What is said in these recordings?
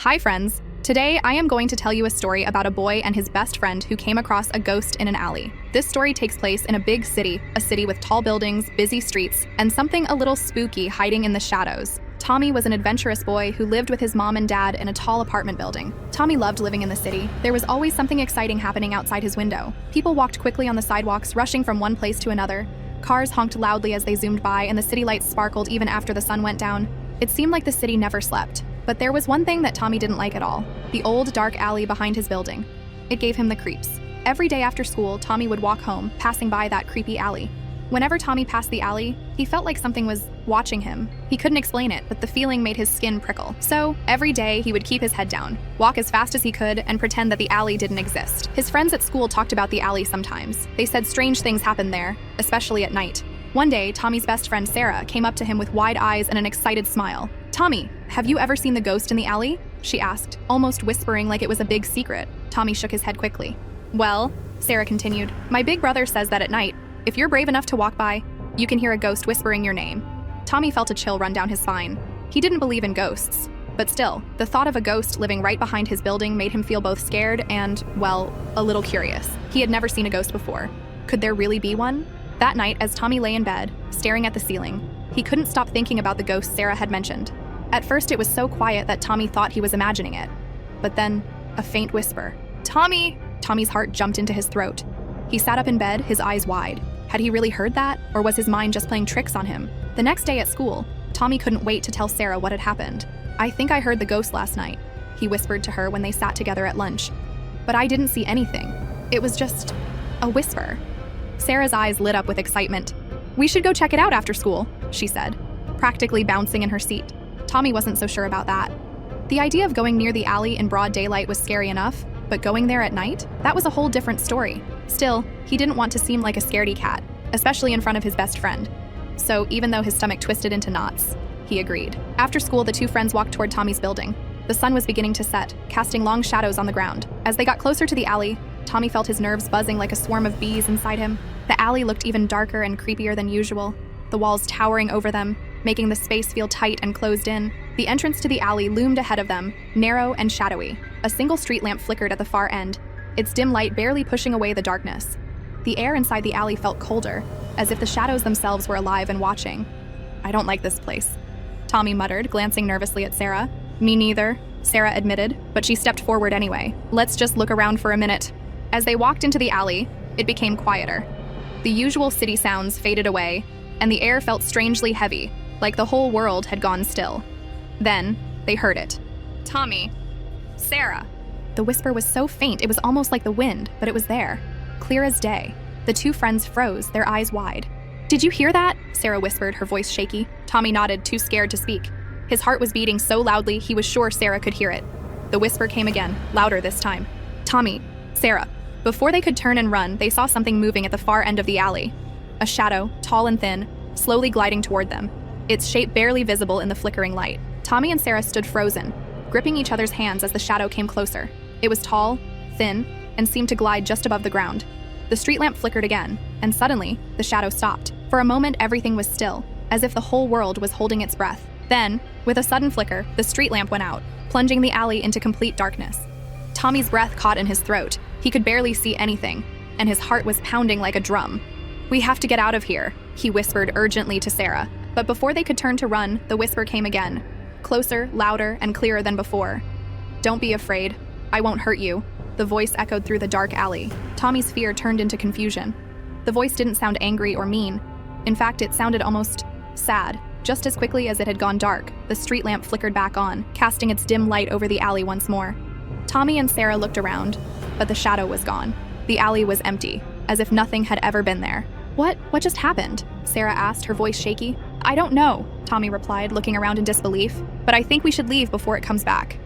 Hi friends! Today I am going to tell you a story about a boy and his best friend who came across a ghost in an alley. This story takes place in a big city, a city with tall buildings, busy streets, and something a little spooky hiding in the shadows. Tommy was an adventurous boy who lived with his mom and dad in a tall apartment building. Tommy loved living in the city. There was always something exciting happening outside his window. People walked quickly on the sidewalks, rushing from one place to another. Cars honked loudly as they zoomed by, and the city lights sparkled even after the sun went down. It seemed like the city never slept. But there was one thing that Tommy didn't like at all: the old, dark alley behind his building. It gave him the creeps. Every day after school, Tommy would walk home, passing by that creepy alley. Whenever Tommy passed the alley, he felt like something was watching him. He couldn't explain it, but the feeling made his skin prickle. So, every day, he would keep his head down, walk as fast as he could, and pretend that the alley didn't exist. His friends at school talked about the alley sometimes. They said strange things happened there, especially at night. One day, Tommy's best friend Sarah came up to him with wide eyes and an excited smile. "Tommy, have you ever seen the ghost in the alley?" she asked, almost whispering like it was a big secret. Tommy shook his head quickly. "Well," Sarah continued, "my big brother says that at night, if you're brave enough to walk by, you can hear a ghost whispering your name." Tommy felt a chill run down his spine. He didn't believe in ghosts, but still, the thought of a ghost living right behind his building made him feel both scared and, well, a little curious. He had never seen a ghost before. Could there really be one? That night, as Tommy lay in bed, staring at the ceiling, he couldn't stop thinking about the ghost Sarah had mentioned. At first, it was so quiet that Tommy thought he was imagining it. But then, a faint whisper. "Tommy!" Tommy's heart jumped into his throat. He sat up in bed, his eyes wide. Had he really heard that, or was his mind just playing tricks on him? The next day at school, Tommy couldn't wait to tell Sarah what had happened. "I think I heard the ghost last night," he whispered to her when they sat together at lunch. "But I didn't see anything. It was just a whisper." Sarah's eyes lit up with excitement. "We should go check it out after school," she said, practically bouncing in her seat. Tommy wasn't so sure about that. The idea of going near the alley in broad daylight was scary enough, but going there at night? That was a whole different story. Still, he didn't want to seem like a scaredy cat, especially in front of his best friend. So even though his stomach twisted into knots, he agreed. After school, the two friends walked toward Tommy's building. The sun was beginning to set, casting long shadows on the ground. As they got closer to the alley, Tommy felt his nerves buzzing like a swarm of bees inside him. The alley looked even darker and creepier than usual, the walls towering over them, making the space feel tight and closed in. The entrance to the alley loomed ahead of them, narrow and shadowy. A single street lamp flickered at the far end, its dim light barely pushing away the darkness. The air inside the alley felt colder, as if the shadows themselves were alive and watching. "I don't like this place," Tommy muttered, glancing nervously at Sarah. "Me neither," Sarah admitted, but she stepped forward anyway. "Let's just look around for a minute." As they walked into the alley, it became quieter. The usual city sounds faded away, and the air felt strangely heavy, like the whole world had gone still. Then, they heard it. "Tommy. Sarah." The whisper was so faint it was almost like the wind, but it was there, clear as day. The two friends froze, their eyes wide. "Did you hear that?" Sarah whispered, her voice shaky. Tommy nodded, too scared to speak. His heart was beating so loudly he was sure Sarah could hear it. The whisper came again, louder this time. "Tommy. Sarah." Before they could turn and run, they saw something moving at the far end of the alley. A shadow, tall and thin, slowly gliding toward them, its shape barely visible in the flickering light. Tommy and Sarah stood frozen, gripping each other's hands as the shadow came closer. It was tall, thin, and seemed to glide just above the ground. The street lamp flickered again, and suddenly, the shadow stopped. For a moment, everything was still, as if the whole world was holding its breath. Then, with a sudden flicker, the street lamp went out, plunging the alley into complete darkness. Tommy's breath caught in his throat. He could barely see anything, and his heart was pounding like a drum. "We have to get out of here," he whispered urgently to Sarah. But before they could turn to run, the whisper came again, closer, louder, and clearer than before. "Don't be afraid. I won't hurt you." The voice echoed through the dark alley. Tommy's fear turned into confusion. The voice didn't sound angry or mean. In fact, it sounded almost sad. Just as quickly as it had gone dark, the street lamp flickered back on, casting its dim light over the alley once more. Tommy and Sarah looked around, but the shadow was gone. The alley was empty, as if nothing had ever been there. What just happened?" Sarah asked, her voice shaky. "I don't know," Tommy replied, looking around in disbelief, "but I think we should leave before it comes back."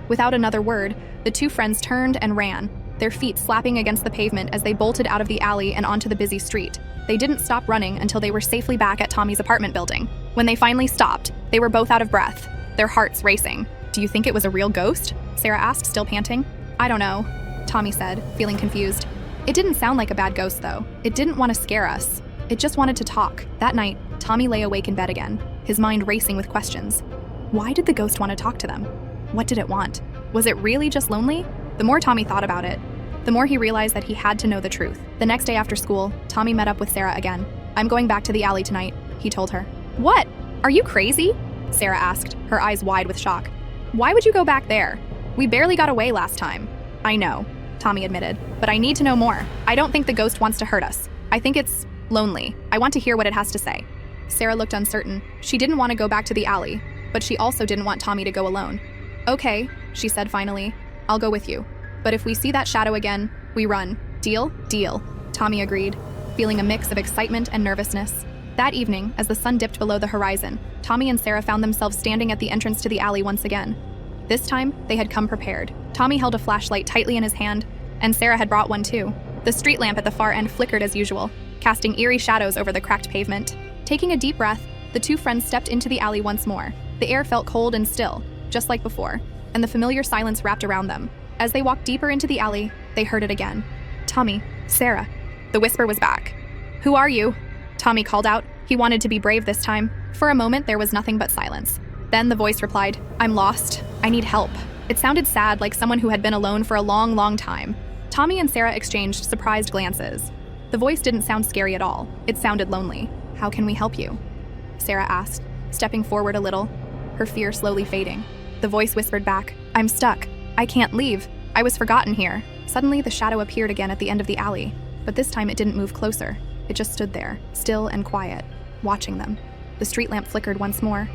Without another word, the two friends turned and ran, their feet slapping against the pavement as they bolted out of the alley and onto the busy street. They didn't stop running until they were safely back at Tommy's apartment building. When they finally stopped, they were both out of breath, their hearts racing. "Do you think it was a real ghost?" Sarah asked, still panting. "I don't know," Tommy said, feeling confused. "It didn't sound like a bad ghost, though. It didn't want to scare us. It just wanted to talk." That night, Tommy lay awake in bed again, his mind racing with questions. Why did the ghost want to talk to them? What did it want? Was it really just lonely? The more Tommy thought about it, the more he realized that he had to know the truth. The next day after school, Tommy met up with Sarah again. "I'm going back to the alley tonight," he told her. "What? Are you crazy?" Sarah asked, her eyes wide with shock. "Why would you go back there? We barely got away last time." "I know," Tommy admitted, "but I need to know more. I don't think the ghost wants to hurt us. I think it's lonely. I want to hear what it has to say." Sarah looked uncertain. She didn't want to go back to the alley, but she also didn't want Tommy to go alone. "Okay," she said finally. "I'll go with you. But if we see that shadow again, we run. Deal?" "Deal," Tommy agreed, feeling a mix of excitement and nervousness. That evening, as the sun dipped below the horizon, Tommy and Sarah found themselves standing at the entrance to the alley once again. This time, they had come prepared. Tommy held a flashlight tightly in his hand, and Sarah had brought one too. The street lamp at the far end flickered as usual, casting eerie shadows over the cracked pavement. Taking a deep breath, the two friends stepped into the alley once more. The air felt cold and still, just like before, and the familiar silence wrapped around them. As they walked deeper into the alley, they heard it again. "Tommy, Sarah." The whisper was back. "Who are you?" Tommy called out. He wanted to be brave this time. For a moment, there was nothing but silence. Then the voice replied, "I'm lost. I need help." It sounded sad, like someone who had been alone for a long, long time. Tommy and Sarah exchanged surprised glances. The voice didn't sound scary at all. It sounded lonely. "How can we help you?" Sarah asked, stepping forward a little, her fear slowly fading. The voice whispered back, "I'm stuck. I can't leave. I was forgotten here." Suddenly, the shadow appeared again at the end of the alley, but this time it didn't move closer. It just stood there, still and quiet, watching them. The street lamp flickered once more,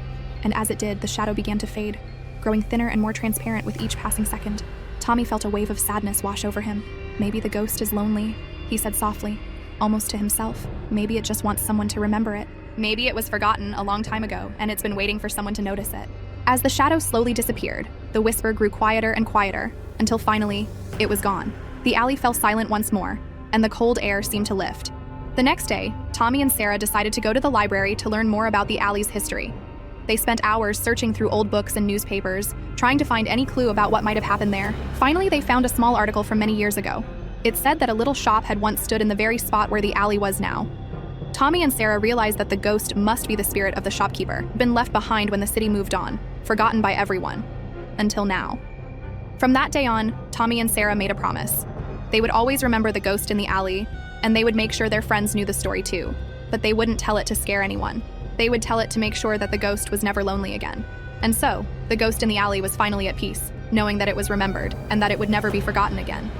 and as it did, the shadow began to fade, growing thinner and more transparent with each passing second. Tommy felt a wave of sadness wash over him. "Maybe the ghost is lonely," he said softly, almost to himself. "Maybe it just wants someone to remember it. Maybe it was forgotten a long time ago, and it's been waiting for someone to notice it." As the shadow slowly disappeared, the whisper grew quieter and quieter, until finally, it was gone. The alley fell silent once more, and the cold air seemed to lift. The next day, Tommy and Sarah decided to go to the library to learn more about the alley's history. They spent hours searching through old books and newspapers, trying to find any clue about what might have happened there. Finally, they found a small article from many years ago. It said that a little shop had once stood in the very spot where the alley was now. Tommy and Sarah realized that the ghost must be the spirit of the shopkeeper, been left behind when the city moved on, forgotten by everyone. Until now. From that day on, Tommy and Sarah made a promise. They would always remember the ghost in the alley, and they would make sure their friends knew the story too. But they wouldn't tell it to scare anyone. They would tell it to make sure that the ghost was never lonely again. And so, the ghost in the alley was finally at peace, knowing that it was remembered and that it would never be forgotten again.